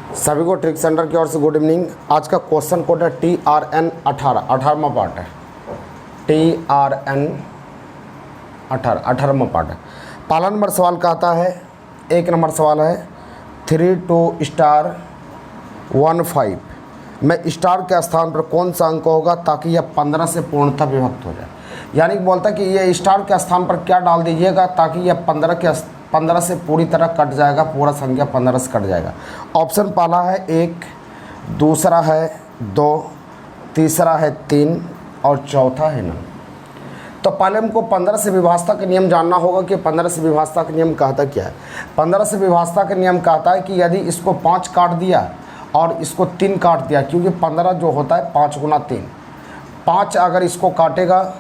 सभी को trick centre की ओर से गुड इवनिंग। आज का क्वेश्चन कोड है TRN 18, 18वां पार्ट है। TRN 18, 18वां पार्ट है। पहला नंबर सवाल कहता है, एक नंबर सवाल है 32 स्टार 15 में स्टार के स्थान पर कौन सा अंक होगा ताकि यह 15 से पूर्णतः विभक्त हो जाए। यानी कि बोलता है कि ये स्टार के स्थान पर क्या डाल दीजिएगा ताकि यह 15 से पूरी तरह कट जाएगा, पूरा संख्या 15 से कट जाएगा। ऑप्शन पहला है 1, दूसरा है 2, तीसरा है 3 और चौथा है 9। तो पहले हमको 15 से विभाजता का नियम जानना होगा कि 15 से विभाजता का नियम कहता क्या है। 15 से विभाजता का नियम कहता है कि यदि इसको 5 काट दिया और इसको 3 काट दिया, क्योंकि 15 जो होता है 5 गुना 3, 5 अगर इसको काटेगा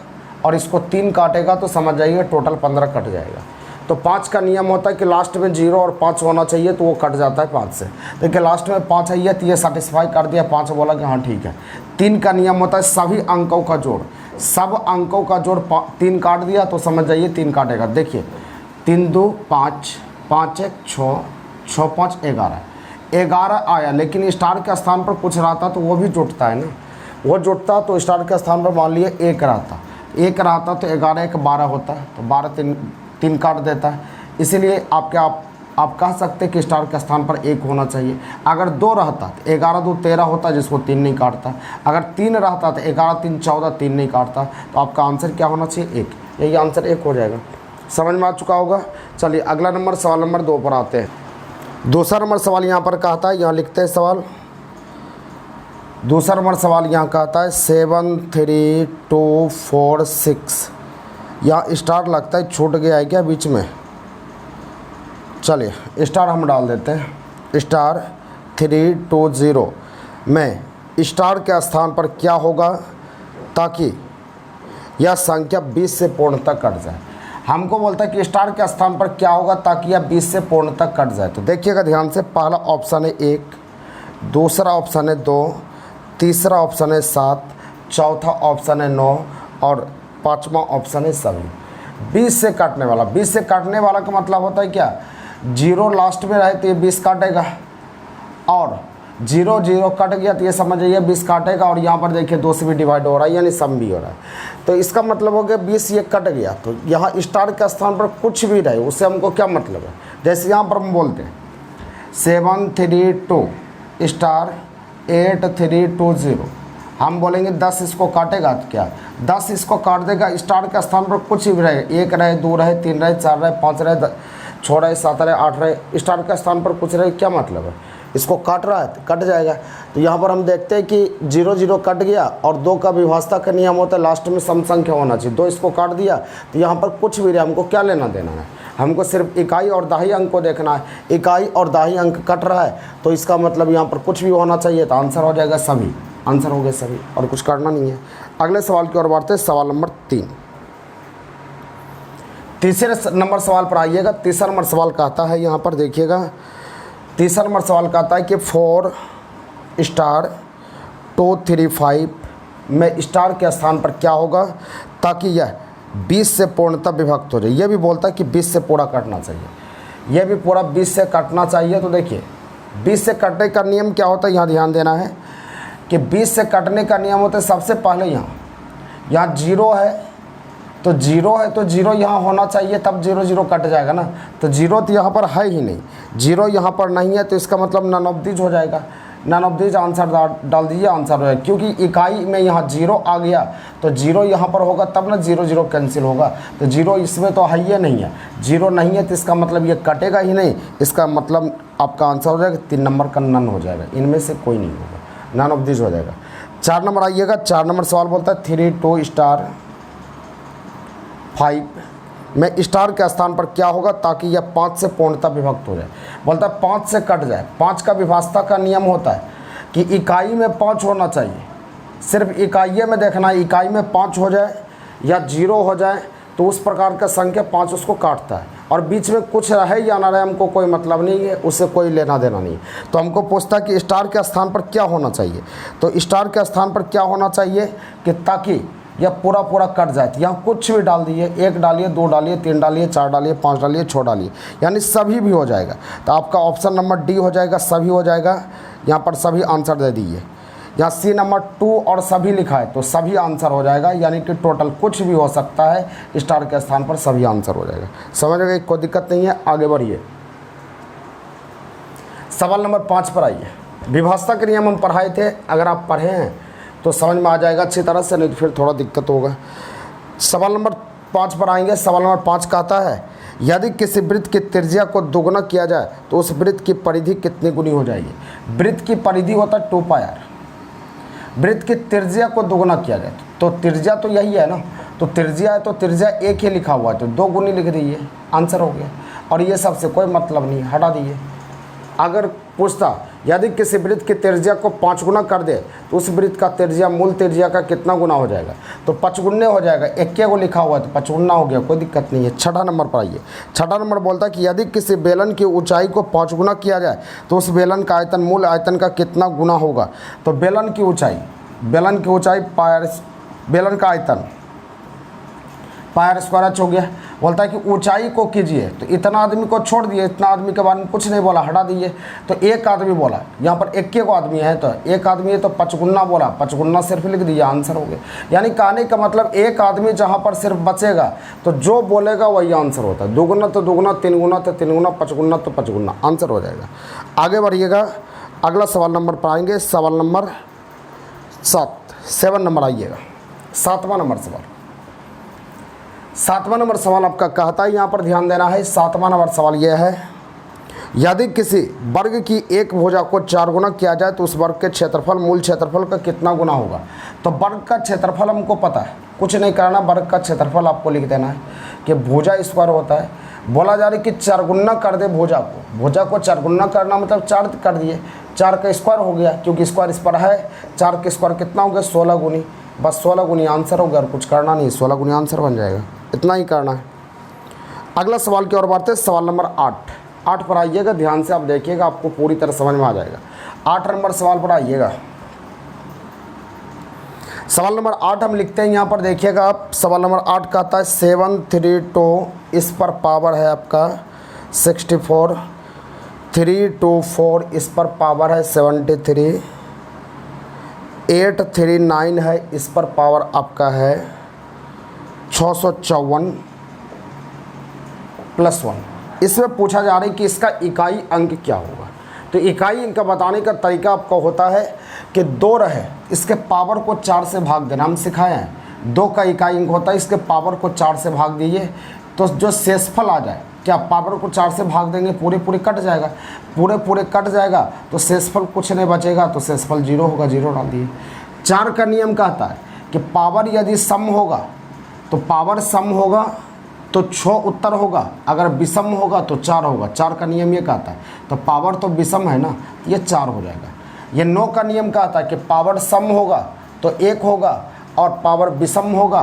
और इसको 3 काटेगा तो समझ जाइए टोटल 15 कट जाएगा। तो 5 का नियम होता है कि लास्ट में 0 और 5 होना चाहिए, तो वो कट जाता है 5 से। देखिए लास्ट में 5 है तो ये सेटिस्फाई कर दिया, 5 बोला कि हाँ ठीक है। 3 का नियम होता है सभी अंकों का जोड़, सब अंकों का जोड़ 3 काट दिया तो समझ जाइए 3 काटेगा। देखिए 3 2 5, 5 1 6, 6 5 11, 11 आया, लेकिन स्टार के स्थान पर कुछ रहता तो वो भी जुटता है ना, वो जुटता तो स्टार के स्थान पर मान लिए 1 रहता, 1 रहता तो 11 1 12 होता है, तो 12 3 काट देता है। इसीलिए आप कह सकते हैं कि स्टार के स्थान पर 1 होना चाहिए। अगर 2 रहता तो 11 2 13 होता, जिसको 3 नहीं काटता। अगर 3 रहता तो 11 3 14, 3 नहीं काटता। तो आपका आंसर क्या होना चाहिए? 1। यही आंसर 1 हो जाएगा। समझ में आ चुका होगा। चलिए अगला नंबर सवाल नंबर 2 पर आते हैं। दूसरा नंबर सवाल यहाँ पर कहता है, यहाँ लिखते हैं सवाल। दूसरा नंबर सवाल यहाँ कहता है 7 3 2 4 6। यहाँ स्टार लगता है छूट गया है क्या बीच में? चलिए स्टार हम डाल देते हैं। स्टार 3 2 0 में स्टार के स्थान पर क्या होगा ताकि यह संख्या 20 से पूर्णतः कट जाए। हमको बोलता है कि स्टार के स्थान पर क्या होगा ताकि यह 20 से पूर्णतः कट जाए। तो देखिएगा ध्यान से, पहला ऑप्शन है 1, दूसरा ऑप्शन है 2, तीसरा ऑप्शन है 7, चौथा ऑप्शन है 9 और 5वां ऑप्शन है सभी। 20 से काटने वाला, 20 से काटने वाला का मतलब होता है क्या? 0 लास्ट में रहे तो ये 20 काटेगा, और 0 0 कट गया तो ये समझ जाइए 20 काटेगा। और यहाँ पर देखिए 2 से भी डिवाइड हो रहा है, यानी सम भी हो रहा है। तो इसका मतलब हो गया 20 ये कट गया। तो यहाँ स्टार के स्थान पर कुछ भी रहे उससे हमको क्या मतलब है? जैसे यहाँ पर हम बोलते हैं 7 3 2 स्टार 8 3 2 0, हम बोलेंगे 10 इसको काटेगा तो क्या 10 इसको काट देगा। स्टार के स्थान पर कुछ भी रहे, 1 रहे 2 रहे 3 रहे 4 रहे 5 रहे 6 रहे 7 रहे 8 रहे, स्टार के स्थान पर कुछ रहे, क्या मतलब है? इसको काट रहा है तो कट जाएगा। तो यहाँ पर हम देखते हैं कि 0 0 कट गया और 2 का विभाजता का नियम होता है लास्ट में सम संख्या होना चाहिए। 2 इसको काट दिया तो यहाँ पर कुछ भी रहे, हमको क्या लेना देना है? हमको सिर्फ इकाई और दाही अंक को देखना है। इकाई और दाही अंक कट रहा है तो इसका मतलब यहाँ पर कुछ भी होना चाहिए, तो आंसर हो जाएगा सभी। आंसर हो गए सभी और कुछ करना नहीं है। अगले सवाल की ओर बढ़ते हैं, सवाल नंबर 3। तीसरे नंबर सवाल पर आइएगा। तीसरा नंबर सवाल कहता है, यहाँ पर देखिएगा, तीसरा नंबर सवाल कहता है कि 4 स्टार 2 3 5 में स्टार के स्थान पर क्या होगा ताकि यह 20 से पूर्णतः विभक्त हो जाए। यह भी बोलता है कि 20 से पूरा कटना चाहिए, यह भी पूरा 20 से कटना चाहिए। तो देखिए 20 से कटने का नियम क्या होता है, यहाँ ध्यान देना है कि 20 से कटने का नियम होता है सबसे पहले यहाँ 0 है तो 0 है तो 0 यहाँ होना चाहिए, तब 0 0 कट जाएगा ना। तो 0 तो यहाँ पर है ही नहीं, 0 यहाँ पर नहीं है, तो इसका मतलब नन ऑफ दीज हो जाएगा। नन ऑफ दीज आंसर डाल दीजिए, आंसर हो जाएगा। क्योंकि इकाई में यहाँ 0 आ गया तो 0 यहाँ पर होगा तब ना 0 0 कैंसिल होगा। तो 0 इसमें तो है ही नहीं है, 0 नहीं है तो इसका मतलब ये कटेगा ही नहीं। इसका मतलब आपका आंसर हो जाएगा 3 नंबर का नन हो जाएगा, इनमें से कोई नहीं होगा, नन ऑफ दिस हो जाएगा। 4 नंबर आइएगा। 4 नंबर सवाल बोलता है 3 2 स्टार 5 में स्टार के स्थान पर क्या होगा ताकि यह 5 से पूर्णतः विभक्त हो जाए। बोलता है 5 से कट जाए। 5 का विभाजता का नियम होता है कि इकाई में 5 होना चाहिए, सिर्फ इकाई में देखना है, इकाई में 5 हो जाए या 0 हो जाए तो उस प्रकार का संख्या 5 उसको काटता है। और बीच में कुछ रहे या ना रहे हमको कोई मतलब नहीं है, उससे कोई लेना देना नहीं। तो हमको पूछता है कि स्टार के स्थान पर क्या होना चाहिए। तो स्टार के स्थान पर क्या होना चाहिए कि ताकि या पूरा पूरा कट जाए, तो यहाँ कुछ भी डाल दीजिए, 1 डालिए, 2 डालिए, 3 डालिए, 4 डालिए, 5 डालिए, 6 डालिए, यानी सभी भी हो जाएगा। तो आपका ऑप्शन नंबर डी हो जाएगा, सभी हो जाएगा। यहाँ पर सभी आंसर दे दीजिए। यहाँ सी नंबर 2 और सभी लिखा है तो सभी आंसर हो जाएगा, यानी कि टोटल कुछ भी हो सकता है, स्टार के स्थान पर सभी आंसर हो जाएगा। समझ गए, कोई दिक्कत नहीं है। आगे बढ़िए, सवाल नंबर 5 पर आइए। विभाषा के नियम हम पढ़ाए थे, अगर आप पढ़े हैं तो समझ में आ जाएगा अच्छी तरह से, नहीं तो फिर थोड़ा दिक्कत होगा। सवाल नंबर 5 पर आएंगे। सवाल नंबर 5 कहता है यदि किसी वृत्त की त्रिज्या को दोगुना किया जाए तो उस वृत्त की परिधि कितनी गुनी हो जाएगी। वृत्त की परिधि होता है 2 पाई r, वृत्त की त्रिज्या को दोगुना किया जाए तो त्रिज्या तो यही है ना, तो त्रिज्या है तो त्रिज्या 1 ही लिखा हुआ है तो 2 गुनी लिख दीजिए, आंसर हो गया। और ये सबसे कोई मतलब नहीं, हटा दीजिए। अगर पूछता यदि किसी वृत्त की त्रिज्या को 5 गुना कर दे तो उस वृत्त का त्रिज्या मूल त्रिज्या का कितना गुना हो जाएगा, तो 5 गुने हो जाएगा। 1 को लिखा हुआ है तो 5 गुना हो गया, कोई दिक्कत नहीं है। 6ठा नंबर पर आइए। 6ठा नंबर बोलता है कि यदि किसी बेलन की ऊंचाई को 5 गुना किया जाए तो उस बेलन का आयतन मूल आयतन का कितना गुना होगा। तो बेलन की ऊँचाई बेलन का आयतन पायर स्क्वायर हो गया। बोलता है कि ऊंचाई को कीजिए, तो इतना आदमी को छोड़ दिए, इतना आदमी के बारे में कुछ नहीं बोला, हटा दिए। तो 1 आदमी बोला, यहाँ पर 1 को आदमी है तो 1 आदमी है तो 5 गुना बोला, 5 गुना सिर्फ लिख दिया, आंसर हो गया। यानी कहने का मतलब 1 आदमी जहाँ पर सिर्फ बचेगा तो जो बोलेगा वही आंसर होता है। 2 गुना तो 2 गुना, 3 गुना तो 3 गुना, 5 गुना तो 5 गुना, आंसर हो जाएगा। आगे बढ़िएगा, अगला सवाल नंबर पर आएंगे। सवाल नंबर 7 नंबर आइएगा। 7वां नंबर सवाल। 7वां नंबर सवाल आपका कहता है, यहाँ पर ध्यान देना है। 7वां नंबर सवाल यह है यदि किसी वर्ग की एक भुजा को 4 गुना किया जाए तो उस वर्ग के क्षेत्रफल मूल क्षेत्रफल का कितना गुना होगा। तो वर्ग का क्षेत्रफल हमको पता है, कुछ नहीं करना, वर्ग का क्षेत्रफल आपको लिख देना है कि भुजा स्क्वायर होता है। बोला जा रहा है कि 4 गुना कर दे भुजा को 4 गुना करना मतलब 4 कर दिए, 4 का स्क्वायर हो गया, क्योंकि स्क्वायर इस पर है। 4 का स्क्वायर कितना हो गया, 16 गुनी, बस 16 गुनी आंसर हो गया, और कुछ करना नहीं, 16 गुनी आंसर बन जाएगा, इतना ही करना है। अगला सवाल की ओर बढ़ते हैं। सवाल नंबर 8 पर आइएगा, ध्यान से आप देखिएगा, आपको पूरी तरह समझ में आ जाएगा। 8 नंबर सवाल पर आइएगा। सवाल नंबर 8 हम लिखते हैं, यहाँ पर देखिएगा आप। सवाल नंबर 8 कहता है 732, इस पर पावर है आपका 64, 324 इस पर पावर है 73, 839 है, इस पर पावर आपका है 654 + 1। इसमें पूछा जा रहा है कि इसका इकाई अंक क्या होगा। तो इकाई अंक बताने का तरीका आपका होता है कि 2 रहे, इसके पावर को 4 से भाग देना, हम सिखाए हैं। 2 का इकाई अंक होता है, इसके पावर को 4 से भाग दीजिए, तो जो शेषफल आ जाए, क्या पावर को 4 से भाग देंगे, पूरे कट जाएगा, पूरे कट जाएगा तो शेषफल कुछ नहीं बचेगा, तो शेषफल 0 होगा, 0 डाल दिए। 4 का नियम कहता है कि पावर यदि सम होगा तो पावर सम होगा तो 6 उत्तर होगा, अगर विषम होगा तो 4 होगा। 4 का नियम ये कहता है, तो पावर तो विषम है ना, ये 4 हो जाएगा। ये 9 का नियम कहता है कि पावर सम होगा तो 1 होगा, और पावर विषम होगा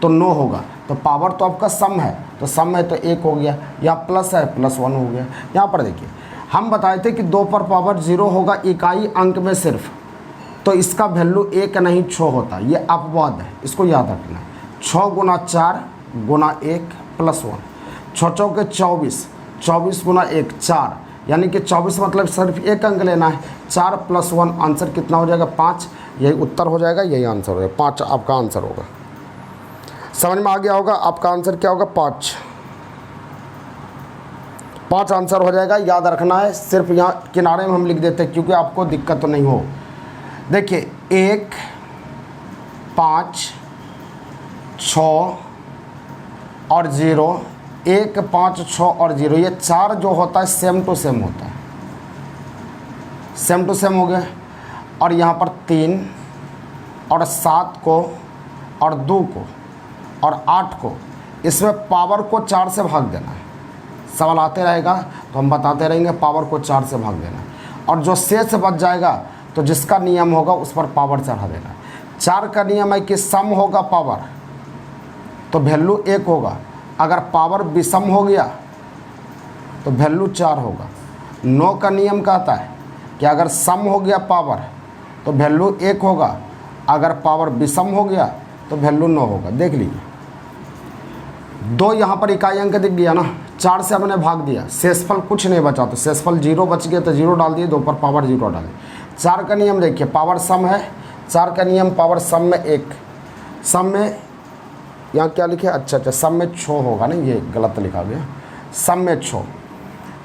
तो 9 होगा। तो पावर तो आपका सम है, तो सम है तो 1 हो गया, यहाँ प्लस है +1 हो गया। यहाँ पर देखिए, हम बताए थे कि 2 पर पावर 0 होगा इकाई अंक में सिर्फ, तो इसका वैल्यू 1 नहीं 6 होता, ये अपवाद है, इसको याद रखना। 6 गुना 4 गुना 1 +1, 6 चौके 24, 24 गुना 1 4, यानी कि 24 मतलब सिर्फ 1 अंक लेना है। 4 + 1 आंसर कितना हो जाएगा, 5। यही उत्तर हो जाएगा, यही आंसर हो जाएगा, 5 आपका आंसर होगा। समझ में आ गया होगा, आपका आंसर क्या होगा, 5 आंसर हो जाएगा। याद रखना है, सिर्फ यहाँ किनारे में हम लिख देते हैं क्योंकि आपको दिक्कत तो नहीं हो। देखिए 1 5 6 और 0, 1 5 6 और 0, ये 4 जो होता है सेम टू सेम होता है, सेम टू सेम हो गया। और यहाँ पर 3 और 7 को और 2 को और 8 को, इसमें पावर को 4 से भाग देना है। सवाल आते रहेगा तो हम बताते रहेंगे, पावर को 4 से भाग देना, और जो शेष बच जाएगा तो जिसका नियम होगा उस पर पावर चढ़ा देना। 4 का नियम है कि सम होगा पावर तो वैल्यू 1 होगा, अगर पावर विषम हो गया तो वैल्यू 4 होगा। 9 का नियम कहता है कि अगर सम हो गया पावर तो वैल्यू 1 होगा, अगर पावर विषम हो गया तो वैल्यू 9 होगा। देख लीजिए 2 यहाँ पर इकाई अंक दिख गया ना, 4 से हमने भाग दिया, शेषफल कुछ नहीं बचा, तो शेषफल 0 बच गया तो 0 डाल दिए, 2 पर पावर 0 डाल दिए। 4 का नियम देखिए, पावर सम है, 4 का नियम पावर सम में 1, सम में यहाँ क्या लिखे, अच्छा सम में 6 होगा ना, ये गलत लिखा गया, सम में 6,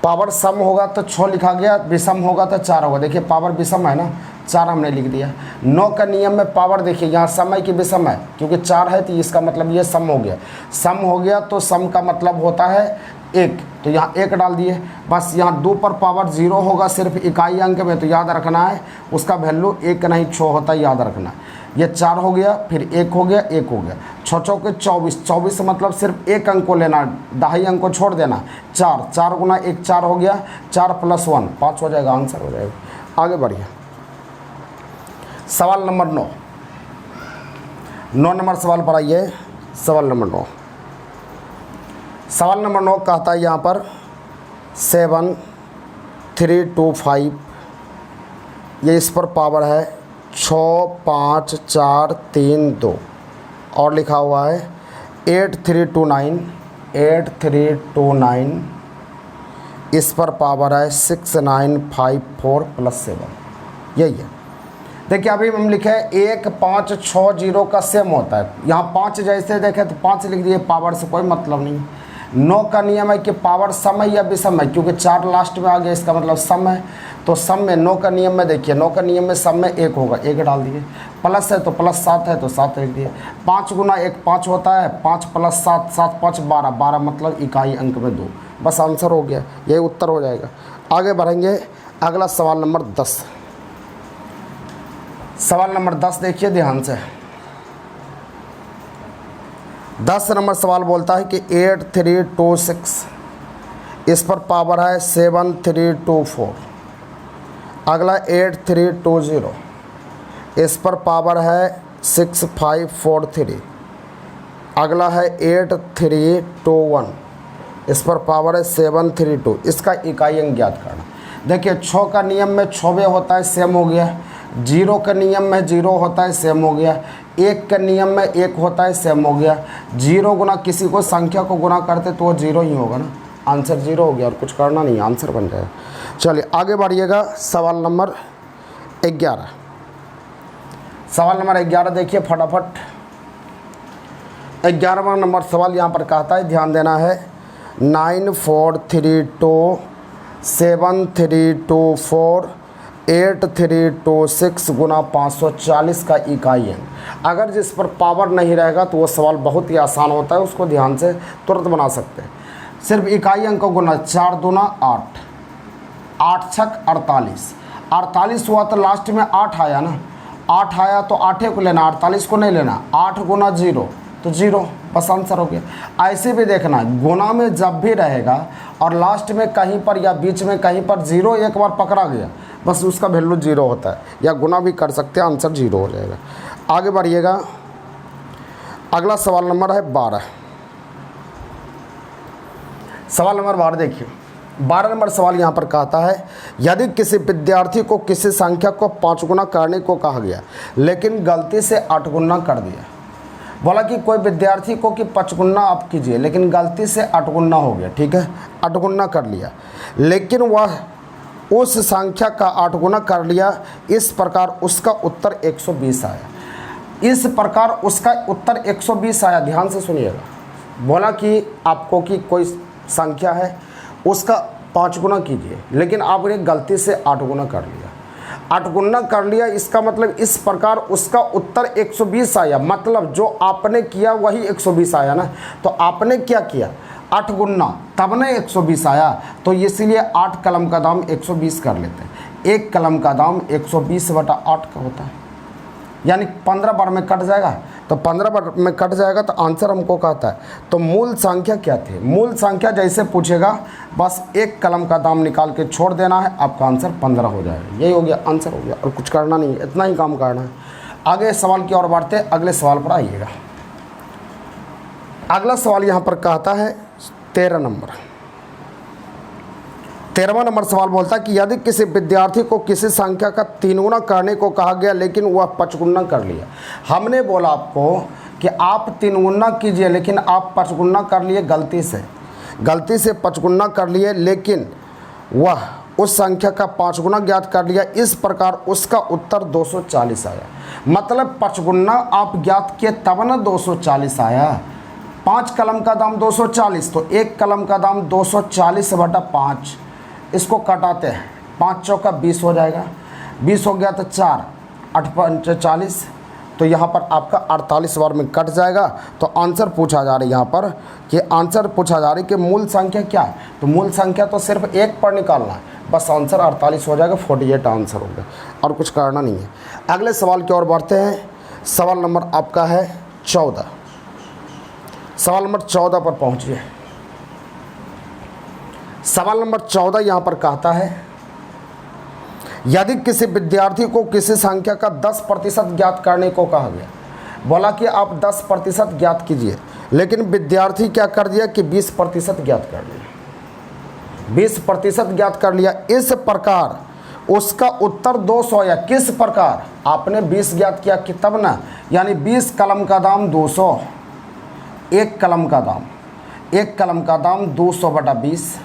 पावर सम होगा तो 6 लिखा गया, विषम होगा तो 4 होगा। देखिए पावर विषम है ना, 4 हमने लिख दिया। 9 का नियम में पावर देखिए यहाँ सम है कि विषम है, क्योंकि 4 है तो इसका मतलब ये सम हो गया, सम हो गया तो सम का मतलब होता है 1, तो यहाँ 1 डाल दिए। बस यहाँ 2 पर पावर 0 होगा सिर्फ इकाई अंक में, तो याद रखना है उसका वैल्यू 1 नहीं 6 होता है, याद रखना है। ये 4 हो गया, फिर 1 हो गया, 1 हो गया, 6 चौके 24, 24 मतलब सिर्फ 1 अंक को लेना, दहाई अंक को छोड़ देना। 4, 4 गुना 1 4 हो गया, 4 + 1 5 हो जाएगा, आंसर हो जाएगा। आगे बढ़िए, सवाल नंबर 9, 9 नंबर सवाल पर आइए। सवाल नंबर 9, सवाल नंबर 9 कहता है यहाँ पर 7 3 2 5, ये इस पर पावर है 6 5 4 3 2, और लिखा हुआ है 8 3 2 9, 8 3 2 9, इस पर पावर है 6 9 5 4 + 7, यही है। देखिए अभी हम लिखे 1 5 6 0 का सेम होता है, यहाँ 5 जैसे देखें तो 5 लिख दिए, पावर से कोई मतलब नहीं। 9 का नियम है कि पावर सम है या विषम है, क्योंकि 4 लास्ट में आ गया, इसका मतलब सम है, तो सम में 9 का नियम में देखिए, 9 का नियम में सम में 1 होगा, 1 डाल दिए, प्लस है तो प्लस 7 है तो 7 लिख दिए। 5 गुना 1 5 होता है, 5 + 7 7 5 12, 12 मतलब इकाई अंक में 2, बस आंसर हो गया, यही उत्तर हो जाएगा। आगे बढ़ेंगे, अगला सवाल नंबर 10, सवाल नंबर 10 देखिए ध्यान से। 10 नंबर सवाल बोलता है कि 8 3 2 6, इस पर पावर है 7 3 2 4। अगला 8 3 2 0, इस पर पावर है 6 5 4 3। अगला है 8 3 2 1, इस पर पावर है 7 3 2। इसका इकाई अंक ज्ञात करना। देखिए 6 का नियम में 6 होता है, सेम हो गया। 0 के नियम में 0 होता है, सेम हो गया। 1 के नियम में 1 होता है, सेम हो गया। 0 गुना किसी को संख्या को गुना करते तो वो 0 ही होगा ना, आंसर 0 हो गया, और कुछ करना नहीं, आंसर बन जाएगा। चलिए आगे बढ़िएगा, सवाल नंबर 11, सवाल नंबर 11 देखिए फटाफट। 11वां नंबर सवाल यहाँ पर कहता है, ध्यान देना है, 9 4 3 2 7 3 2 4 8 3 2 6 गुना 540 का इकाई अंक। अगर जिस पर पावर नहीं रहेगा तो वो सवाल बहुत ही आसान होता है, उसको ध्यान से तुरंत बना सकते हैं। सिर्फ इकाई अंक को गुना, 4 दूना 8, 8 छक 48, 48 हुआ तो लास्ट में 8 आया ना, 8 आया तो 8 को लेना, 48 को नहीं लेना। 8 गुना 0 तो 0, बस आंसर हो गया। ऐसे भी देखना, गुना में जब भी रहेगा और लास्ट में कहीं पर या बीच में कहीं पर 0 एक बार पकड़ा गया, बस उसका वैल्यू 0 होता है, या गुना भी कर सकते हैं, आंसर 0 हो जाएगा। आगे बढ़िएगा, अगला सवाल नंबर है 12, सवाल नंबर 12 देखिए। 12 नंबर सवाल यहाँ पर कहता है, यदि किसी विद्यार्थी को किसी संख्या को 5 गुना करने को कहा गया लेकिन गलती से 8 गुना कर दिया। बोला कि कोई विद्यार्थी को कि 5 गुना आप कीजिए, लेकिन गलती से 8 गुना हो गया, ठीक है, 8 गुना कर लिया, लेकिन वह उस संख्या का 8 गुना कर लिया, इस प्रकार उसका उत्तर 120 आया। इस प्रकार उसका उत्तर 120 आया, ध्यान से सुनिएगा। बोला कि आपको कि कोई संख्या है, उसका 5 गुना कीजिए, लेकिन आपने गलती से 8 गुना कर लिया, 8 गुना कर लिया, इसका मतलब इस प्रकार उसका उत्तर 120 आया। मतलब जो आपने किया वही 120 आया ना, तो आपने क्या किया, 8 गुना, तब ना 120 आया, तो इसीलिए 8 कलम का दाम 120 कर लेते हैं। 1 कलम का दाम 120/8 का होता है, यानी 15 बार में कट जाएगा, तो 15 बार में कट जाएगा, तो आंसर हमको कहता है। तो मूल संख्या क्या थी, मूल संख्या जैसे पूछेगा बस 1 कलम का दाम निकाल के छोड़ देना है, आपका आंसर 15 हो जाएगा। यही हो गया, आंसर हो गया, और कुछ करना नहीं है, इतना ही काम करना है। आगे सवाल की ओर बढ़ते, अगले सवाल पर आइएगा। अगला सवाल यहाँ पर कहता है 13 नंबर, 13वां नंबर सवाल बोलता है कि यदि किसी विद्यार्थी को किसी संख्या का 3 गुना करने को कहा गया लेकिन वह 5 गुना कर लिया। हमने बोला आपको कि आप 3 गुना कीजिए, लेकिन आप 5 गुना कर लिए गलती से 5 गुना कर लिए, लेकिन वह उस संख्या का 5 गुना ज्ञात कर लिया, इस प्रकार उसका उत्तर 240 आया। मतलब 5 गुना आप ज्ञात किए तब ना 240 आया। 5 कलम का दाम 240, तो 1 कलम का दाम 240/5, इसको कटाते हैं, 5 चौका 20 हो जाएगा, 20 हो गया तो 4, 8 5 40, तो यहाँ पर आपका 48 बार में कट जाएगा। तो आंसर पूछा जा रहा है यहाँ पर कि आंसर पूछा जा रहा है कि मूल संख्या क्या है, तो मूल संख्या तो सिर्फ 1 पर निकालना है, बस आंसर 48 हो जाएगा, 48 आंसर हो गया, और कुछ करना नहीं है। अगले सवाल की ओर बढ़ते हैं। सवाल नंबर आपका है 14। सवाल नंबर 14 पर पहुँचिए। सवाल नंबर 14 यहाँ पर कहता है, यदि किसी विद्यार्थी को किसी संख्या का 10% ज्ञात करने को कहा गया, बोला कि आप 10% ज्ञात कीजिए, लेकिन विद्यार्थी क्या कर दिया कि 20% ज्ञात कर लिया, 20% ज्ञात कर लिया, इस प्रकार उसका उत्तर 200 या किस प्रकार आपने 20 ज्ञात किया कि तब ना, यानी 20 कलम का दाम 200, 1 कलम का दाम 200/20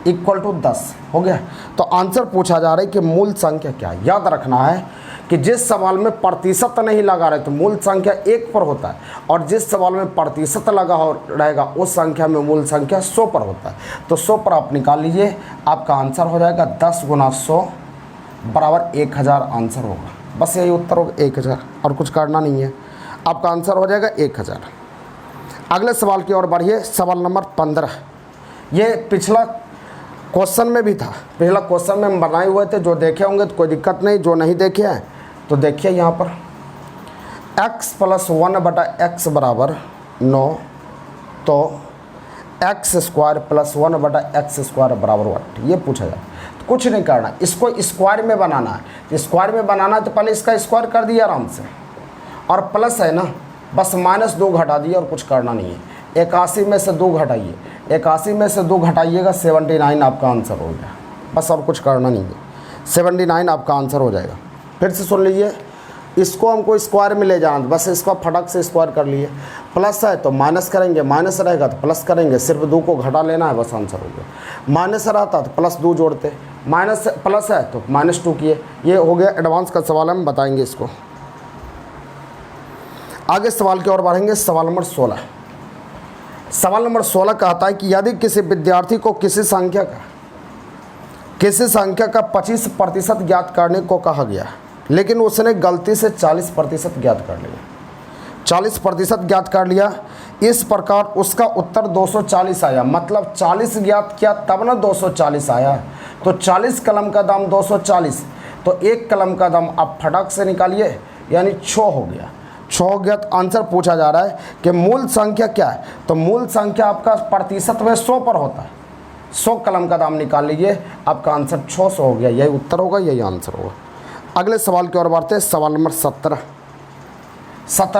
इक्वल टू 10 हो गया। तो आंसर पूछा जा रहा है कि मूल संख्या क्या है। याद रखना है कि जिस सवाल में प्रतिशत नहीं लगा रहे तो मूल संख्या 1 पर होता है, और जिस सवाल में प्रतिशत लगा हो रहेगा उस संख्या में मूल संख्या 100 पर होता है। तो 100 पर आप निकाल लीजिए, आपका आंसर हो जाएगा 10 × 100 = 1000 आंसर होगा। बस यही उत्तर होगा 1000, और कुछ करना नहीं है, आपका आंसर हो जाएगा 1000। अगले सवाल की ओर बढ़िए। सवाल नंबर 15, ये पिछला क्वेश्चन में भी था, पिछला क्वेश्चन में हम बनाए हुए थे, जो देखे होंगे तो कोई दिक्कत नहीं, जो नहीं देखे हैं तो देखिए यहाँ पर x + 1/x = 9, तो x² + 1/x² = 8, ये पूछा जाए। तो कुछ नहीं करना, इसको स्क्वायर में बनाना है, तो स्क्वायर में बनाना है तो पहले इसका स्क्वायर कर दिया आराम से, और प्लस है ना, बस -2 घटा दिए, और कुछ करना नहीं है। 81 में से 2 घटाइए, 81 में से 2 घटाइएगा 79 आपका आंसर हो गया, बस और कुछ करना नहीं है, 79 आपका आंसर हो जाएगा। फिर से सुन लीजिए, इसको हमको स्क्वायर में ले जाना, बस इसको फटक से स्क्वायर कर लिए, प्लस है तो माइनस करेंगे, माइनस रहेगा तो प्लस करेंगे, सिर्फ 2 को घटा लेना है, बस आंसर हो गया। माइनस रहता तो +2 जोड़ते, माइनस प्लस है तो -2 किए, ये हो गया। एडवांस का सवाल हम बताएंगे इसको। आगे सवाल की ओर बढ़ेंगे। सवाल नंबर 16। सवाल नंबर 16 कहता है कि यदि किसी विद्यार्थी को किसी संख्या का 25% ज्ञात करने को कहा गया, लेकिन उसने गलती से 40% ज्ञात कर लिया, 40% ज्ञात कर लिया, इस प्रकार उसका उत्तर 240 आया। मतलब 40 ज्ञात किया तब ना 240 आया, तो 40 कलम का दाम 240, तो 1 कलम का दाम आप फटाक से निकालिए, यानी 6 हो गया। 6 हो गया। तो आंसर पूछा जा रहा है कि मूल संख्या क्या है, तो मूल संख्या आपका प्रतिशत में 100 पर होता है, 100 कलम का दाम निकाल लीजिए, आपका आंसर 600 हो गया। यही उत्तर होगा, यही आंसर होगा। अगले सवाल की ओर बढ़ते हैं। सवाल नंबर 17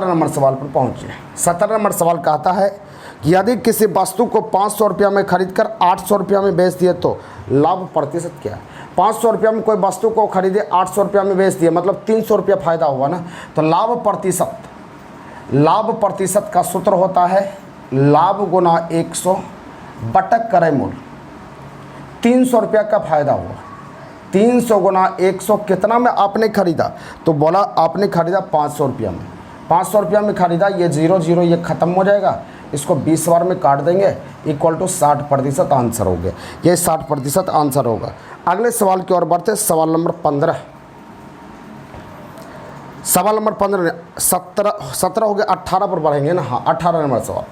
नंबर सवाल पर पहुँचे। 17 नंबर सवाल कहता है कि यदि किसी वस्तु को 500 रुपया में खरीद कर 800 रुपया में बेच दिए तो लाभ प्रतिशत क्या है। 500 रुपया में कोई वस्तु को खरीदे, 800 रुपया में बेच दिए, मतलब 300 रुपया फायदा हुआ ना। तो लाभ प्रतिशत का सूत्र होता है लाभ गुना 100 बटक करे मूल। 300 रुपया का फायदा हुआ, 300 गुना 100 कितना में आपने खरीदा, तो बोला आपने खरीदा 500 रुपया में, 500 रुपया में खरीदा, ये 0 0 ये ख़त्म हो जाएगा, इसको 20 बार में काट देंगे, इक्वल टू 60% आंसर हो गया। ये 60% आंसर होगा। अगले सवाल की ओर बढ़ते। सवाल नंबर 15। सवाल नंबर 15 17 हो गया, 18 पर बढ़ेंगे ना। हाँ, 18 नंबर सवाल।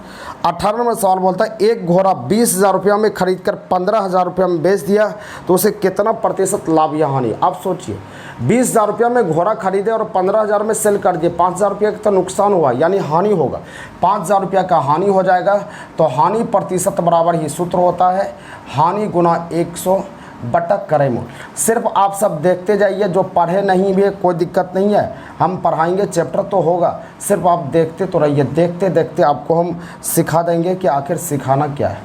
18 नंबर सवाल बोलता है एक घोड़ा 20,000 रुपया में खरीद कर 15,000 रुपया में बेच दिया तो उसे कितना प्रतिशत लाभ या हानि। आप सोचिए, 20,000 रुपया में घोड़ा खरीदे और 15,000 में सेल कर दिए, 5,000 रुपया का तो नुकसान हुआ, यानी हानि होगा। 5,000 रुपया का हानि हो जाएगा, तो हानि प्रतिशत बराबर ही सूत्र होता है हानि गुना 100 बटक करे मूल। सिर्फ आप सब देखते जाइए, जो पढ़े नहीं भी कोई दिक्कत नहीं है, हम पढ़ाएंगे, चैप्टर तो होगा, सिर्फ आप देखते तो रहिए। देखते देखते आपको हम सिखा देंगे कि आखिर सिखाना क्या है।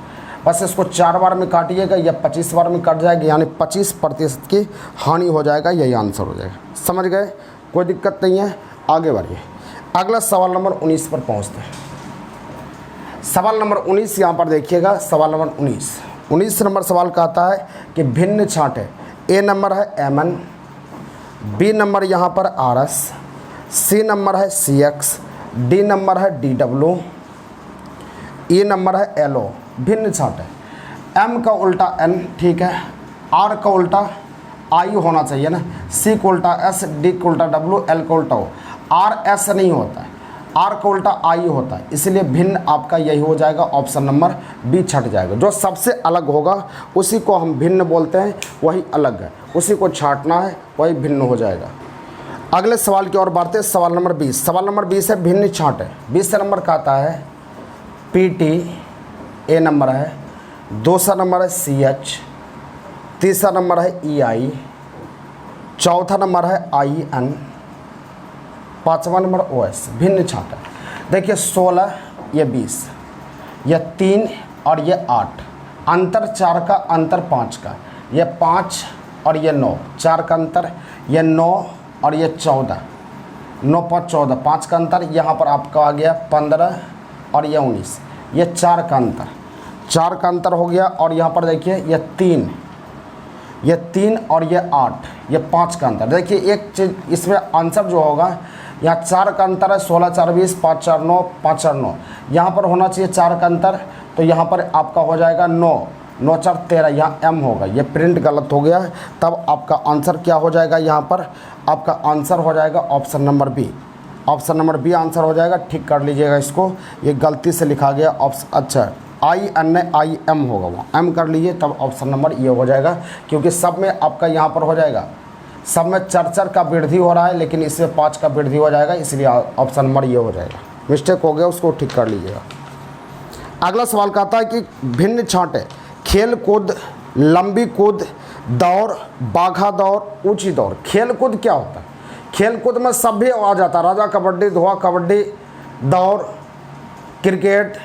बस इसको 4 बार में काटिएगा या 25 बार में कट जाएगी, यानी 25% की हानि हो जाएगा, यही आंसर हो जाएगा। समझ गए, कोई दिक्कत नहीं है। आगे बढ़िए। अगला सवाल नंबर 19 पर पहुंचते हैं। सवाल नंबर 19 यहाँ पर देखिएगा, सवाल नंबर 19 नंबर सवाल कहता है कि भिन्न छांटे। ए नंबर है Mn, बी नंबर यहाँ पर Rs, सी नंबर है Cx, डी नंबर है Dw, ई नंबर है Lo। भिन्न छांटे। M का उल्टा N, ठीक है, R का उल्टा I होना चाहिए ना, C का उल्टा S, D का उल्टा W, L का उल्टा O। R S नहीं होता है, R का उल्टा I होता है, इसलिए भिन्न आपका यही हो जाएगा, ऑप्शन नंबर बी छट जाएगा। जो सबसे अलग होगा उसी को हम भिन्न बोलते हैं, वही अलग है, उसी को छांटना है, वही भिन्न हो जाएगा। अगले सवाल की ओर बढ़ते हैं। सवाल नंबर 20। सवाल नंबर 20 है भिन्न छांटे। 20 नंबर का आता है PT, ए नंबर है, दूसरा नंबर है CH, तीसरा नंबर है EI, चौथा नंबर है IN, पाँचवा नंबर OS। भिन्न छांटे। देखिए 16, ये 20, ये 3 और ये 8, अंतर 4 का, अंतर 5 का, ये 5 और ये 9, 4 का अंतर, ये 9 और ये 14, 9 5 14, 5 का अंतर, यहाँ पर आपका आ गया 15 और ये 19, ये 4 का अंतर, 4 का अंतर हो गया। और यहाँ पर देखिए ये 3, ये 3 और ये 8, ये 5 का अंतर। देखिए एक चीज़ इसमें आंसर जो होगा, यहाँ 4 का अंतर है, 16 4 20, 5 4 9, 5 4 9, यहाँ पर होना चाहिए 4 का अंतर, तो यहाँ पर आपका हो जाएगा 9, 9 4 13, यहाँ M होगा, ये प्रिंट गलत हो गया है। तब आपका आंसर क्या हो जाएगा, यहाँ पर आपका आंसर हो जाएगा option number B. Option number B answer हो जाएगा, ठीक कर लीजिएगा इसको, ये गलती से लिखा गया ऑप्शन, अच्छा IM होगा, वहाँ M कर लीजिए, तब ऑप्शन नंबर ये हो जाएगा। क्योंकि सब में आपका यहाँ पर हो जाएगा, सब में 4 का वृद्धि हो रहा है, लेकिन इसमें 5 का वृद्धि हो जाएगा, इसलिए ऑप्शन नंबर ये हो जाएगा। मिस्टेक हो गया, उसको ठीक कर लीजिएगा। अगला सवाल कहता है कि भिन्न छांटे। खेल कूद, लंबी कूद, दौड़, बाघा दौड़, ऊंची दौड़। खेल कूद क्या होता है? खेल कूद में सब भी आ जाता है, राजा कबड्डी, धुआं कबड्डी, दौड़, क्रिकेट,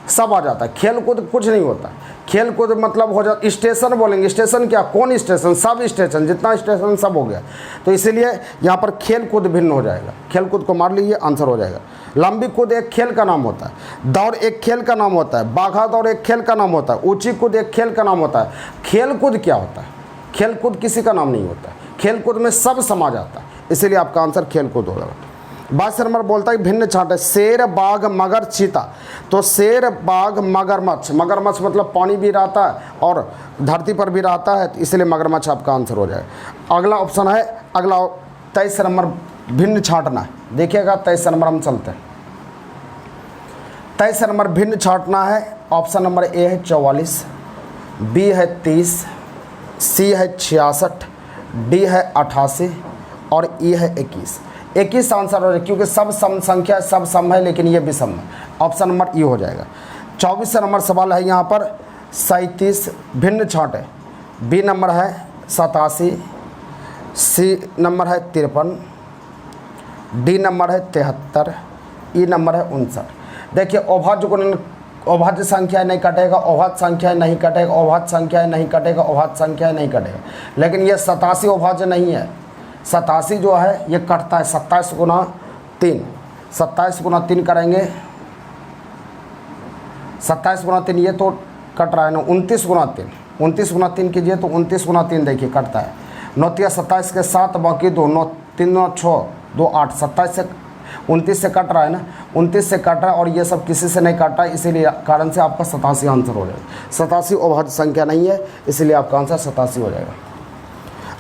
सब आ जाता है। खेल कूद कुछ नहीं होता। खेल कूद मतलब हो जाता, स्टेशन बोलेंगे, स्टेशन क्या, कौन स्टेशन, सब स्टेशन, जितना स्टेशन सब हो गया, तो इसीलिए यहाँ पर खेल कूद भिन्न हो जाएगा। खेल कूद को मार लीजिए, आंसर हो जाएगा। लंबी कूद एक खेल का नाम होता है, दौड़ एक खेल का नाम होता है, बाघा दौड़ एक खेल का नाम होता है, ऊंची कूद एक खेल का नाम होता है। खेल कूद क्या होता है? खेल कूद किसी का नाम नहीं होता है, खेल कूद में सब समा जाता है, इसीलिए आपका आंसर खेल कूद होगा। 22 नंबर बोलता है भिन्न छांटे। शेर, बाघ, मगर, चीता। तो शेर, बाघ, मगरमच्छ। मगरमच्छ मतलब पानी भी रहता है और धरती पर भी रहता है, तो इसलिए मगरमच्छ आपका आंसर हो जाए। अगला ऑप्शन है, अगला 23 नंबर भिन्न छांटना। देखिएगा 23 नंबर हम चलते हैं। 23 नंबर भिन्न छांटना है। ऑप्शन नंबर ए है 44, बी है 30, सी है 66, डी है 88 और ई है 21। 21 आंसर हो जाएगा, क्योंकि सब सम संख्या, सब सम है, लेकिन ये विषम है। ऑप्शन नंबर ई हो जाएगा। 24 नंबर सवाल है यहाँ पर 37 भिन्न छांटे। बी नंबर है 87, सी नंबर है 53, डी नंबर है 73, ई नंबर है 59। देखिए अभाज्य गुणन, अभाज्य संख्या नहीं कटेगा, अभाज्य संख्या नहीं कटेगा, अभाज्य संख्या नहीं कटेगा, अभाज्य संख्या नहीं कटेगा, लेकिन ये 87 अभाज्य नहीं है। 87 जो है ये कटता है, 27 गुना 3, 27 गुना 3 करेंगे, 27 गुना 3 ये तो कट रहा है ना, 29 गुना 3, 29 गुना 3 कीजिए तो 29 गुना 3 देखिए कटता है। 9 3 27 के साथ, बाकी 2 9 3 9 6 2 8, 27 से 29 से कट रहा है ना, 29 से कट रहा है, और ये सब किसी से नहीं कट रहा है, इसीलिए कारण से आपका 87 आंसर हो जाएगा। 87 अभाज्य संख्या नहीं है, इसलिए आपका आंसर 87 हो जाएगा।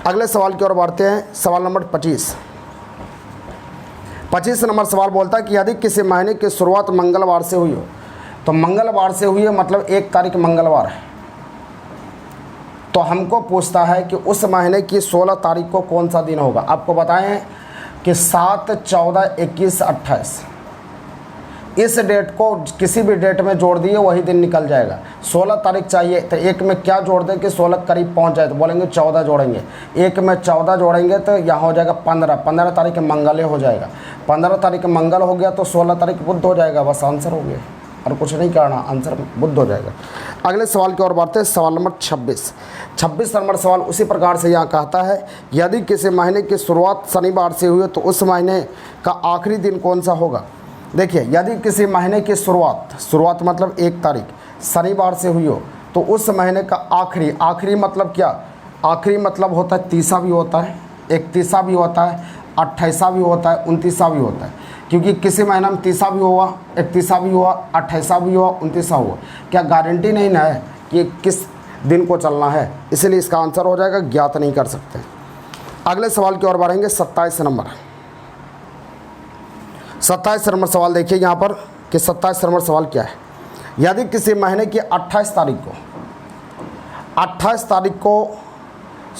अगले सवाल की ओर बढ़ते हैं। सवाल नंबर 25 नंबर सवाल बोलता है कि यदि किसी महीने की शुरुआत मंगलवार से हुई हो, तो मंगलवार से हुई है मतलब 1 तारीख मंगलवार है, तो हमको पूछता है कि उस महीने की 16 तारीख को कौन सा दिन होगा। आपको बताएं कि 7 14 21 28, इस डेट को किसी भी डेट में जोड़ दिए वही दिन निकल जाएगा। 16 तारीख चाहिए तो एक में क्या जोड़ दें कि 16 करीब पहुंच जाए, तो बोलेंगे 14 जोड़ेंगे, एक में 14 जोड़ेंगे तो यहाँ हो जाएगा 15 तारीख मंगल हो जाएगा। 15 तारीख मंगल हो गया तो 16 तारीख बुध हो जाएगा, बस आंसर हो गया, और कुछ नहीं करना, आंसर बुध हो जाएगा। अगले सवाल की ओर बढ़ते हैं। सवाल नंबर 26 नंबर सवाल उसी प्रकार से यहाँ कहता है, यदि किसी महीने की शुरुआत शनिवार से हुई तो उस महीने का आखिरी दिन कौन सा होगा। देखिए, यदि किसी महीने की शुरुआत मतलब 1 तारीख शनिवार से हुई हो तो उस महीने का आखिरी मतलब क्या, आखिरी मतलब होता है 30वां भी होता है, 31वां भी होता है, 28वां भी होता है, 29वां भी होता है, क्योंकि किसी महीना में 30वां भी हुआ, 31वां भी हुआ, 28वां भी हुआ, 29वां हुआ। क्या गारंटी नहीं ना है कि किस दिन को चलना है, इसलिए इसका आंसर हो जाएगा ज्ञात नहीं कर सकते। अगले सवाल की ओर बढ़ेंगे। 27 नंबर सवाल देखिए यहाँ पर कि 27 नंबर सवाल क्या है। यदि किसी महीने की 28 तारीख को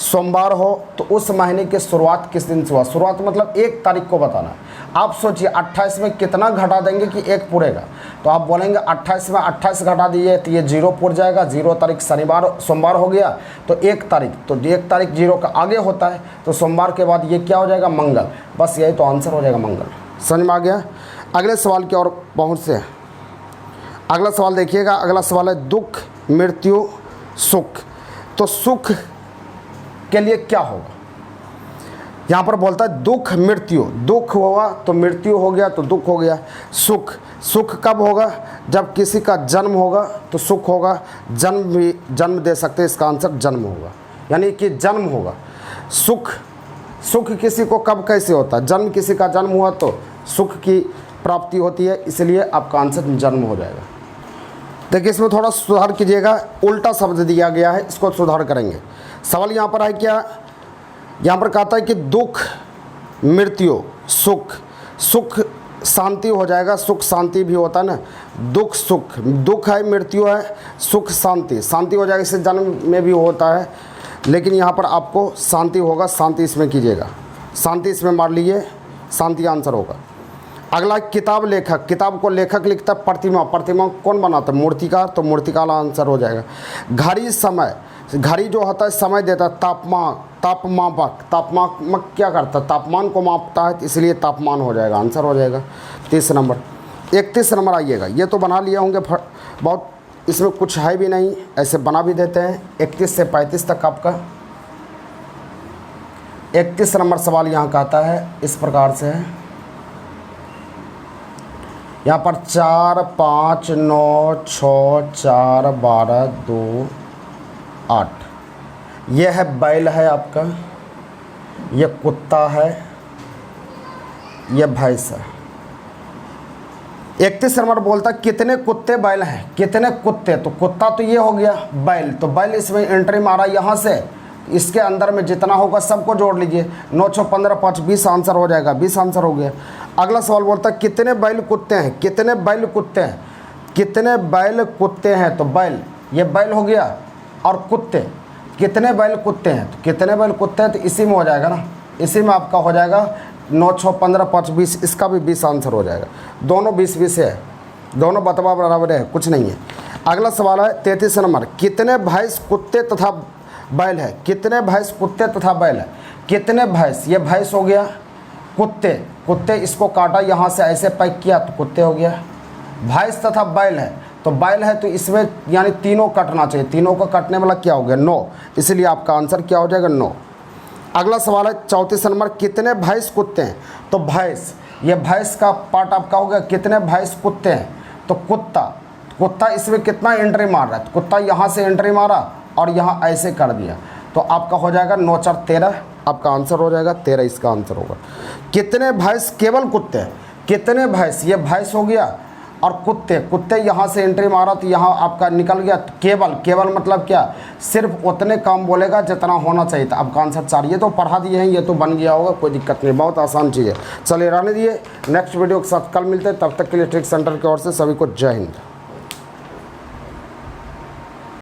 सोमवार हो तो उस महीने की शुरुआत किस दिन से हुआ। शुरुआत मतलब 1 तारीख को बताना है। आप सोचिए 28 में कितना घटा देंगे कि 1 पूरेगा, तो आप बोलेंगे 28 में 28 घटा दीजिए तो ये 0 पूर जाएगा। 0 तारीख सोमवार हो गया तो 1 तारीख, तो 1 तारीख 0 का आगे होता है, तो सोमवार के बाद ये क्या हो जाएगा, मंगल। बस यही तो आंसर हो जाएगा, मंगल। समझ में आ गया। अगले सवाल की ओर पहुँचते हैं। अगला सवाल देखिएगा। अगला सवाल है दुख, मृत्यु, सुख। तो सुख के लिए क्या होगा, यहाँ पर बोलता है दुख मृत्यु। दुख हुआ तो मृत्यु हो गया तो दुख हो गया। सुख कब होगा, जब किसी का जन्म होगा तो सुख होगा। जन्म दे सकते हैं, इसका आंसर जन्म होगा, यानी कि जन्म होगा। सुख किसी को कब कैसे होता है, जन्म किसी का जन्म हुआ तो सुख की प्राप्ति होती है, इसलिए आपका आंसर जन्म हो जाएगा। देखिए, इसमें थोड़ा सुधार कीजिएगा, उल्टा शब्द दिया गया है, इसको सुधार करेंगे। सवाल यहाँ पर है क्या, यहाँ पर कहता है कि दुख मृत्यु सुख शांति हो जाएगा। सुख शांति भी होता है ना, दुख है, मृत्यु है, सुख शांति हो जाएगा। इससे जन्म में भी होता है, लेकिन यहाँ पर आपको शांति होगा। शांति इसमें कीजिएगा, शांति इसमें मार लीजिए, शांति आंसर होगा। अगला किताब को लेखक लिखता है। प्रतिमा कौन बनाता है, मूर्तिकार, तो मूर्तिकार आंसर हो जाएगा। घड़ी जो होता है समय देता है। तापमापक क्या करता है, तापमान को मापता है, इसलिए तापमान हो जाएगा, आंसर हो जाएगा। 30 नंबर 31 नंबर आइएगा। ये तो बना लिए होंगे बहुत, इसमें कुछ है भी नहीं, ऐसे बना भी देते हैं। 31 से 35 तक आपका 31 नंबर सवाल यहाँ कहता है इस प्रकार से है। यहाँ पर 4 5 9 6 4 12 2 8 यह है बैल है आपका, यह कुत्ता है, यह भैंस है। 31 नंबर बोलता कितने कुत्ते बैल हैं, कितने कुत्ते, तो कुत्ता तो ये हो गया, बैल तो बैल इसमें एंट्री मारा यहाँ से, इसके अंदर में जितना होगा सबको जोड़ लीजिए। 9 6 15 5 20 आंसर हो जाएगा, 20 आंसर हो गया। अगला सवाल बोलता है कितने बैल कुत्ते हैं, कितने बैल कुत्ते हैं, कितने बैल कुत्ते हैं, तो बैल ये बैल हो गया और कुत्ते, कितने बैल कुत्ते हैं, तो कितने बैल कुत्ते हैं, तो इसी में हो जाएगा ना, इसी में आपका हो जाएगा 9 6 15 5 20, इसका भी 20 आंसर हो जाएगा। दोनों 20 है, दोनों बतवा बराबर है, कुछ नहीं है। अगला सवाल है 33 नंबर, कितने भैंस कुत्ते तथा बैल है, कितने भैंस कुत्ते तथा बैल है, कितने भैंस, ये भैंस हो गया, कुत्ते इसको काटा यहाँ से ऐसे पैक किया तो कुत्ते हो गया। भैंस तथा बैल है, तो बैल है तो इसमें यानी तीनों कटना चाहिए, तीनों का कटने वाला क्या हो गया 9, इसलिए आपका आंसर क्या हो जाएगा 9। अगला सवाल है 34 नंबर, कितने भैंस कुत्ते हैं, तो भैंस, ये भैंस का पार्ट आपका हो गया, कितने भैंस कुत्ते हैं, तो कुत्ता इसमें कितना एंट्री मार रहा है, तो कुत्ता यहाँ से एंट्री मारा और यहाँ ऐसे कर दिया, तो आपका हो जाएगा 9 4 13, आपका आंसर हो जाएगा 13, इसका आंसर होगा। कितने भैंस केवल कुत्ते, कितने भैंस, ये भैंस हो गया और कुत्ते यहाँ से एंट्री मारा तो यहाँ आपका निकल गया केवल मतलब क्या, सिर्फ उतने काम बोलेगा जितना होना चाहिए था। आपका आंसर 4, ये तो पढ़ा दिए हैं, ये तो बन गया होगा, कोई दिक्कत नहीं, बहुत आसान चीज़ है। चलिए रहने दिए, नेक्स्ट वीडियो के साथ कल मिलते हैं, तब तक के लिए ट्रिक सेंटर की ओर से सभी को जय हिंद।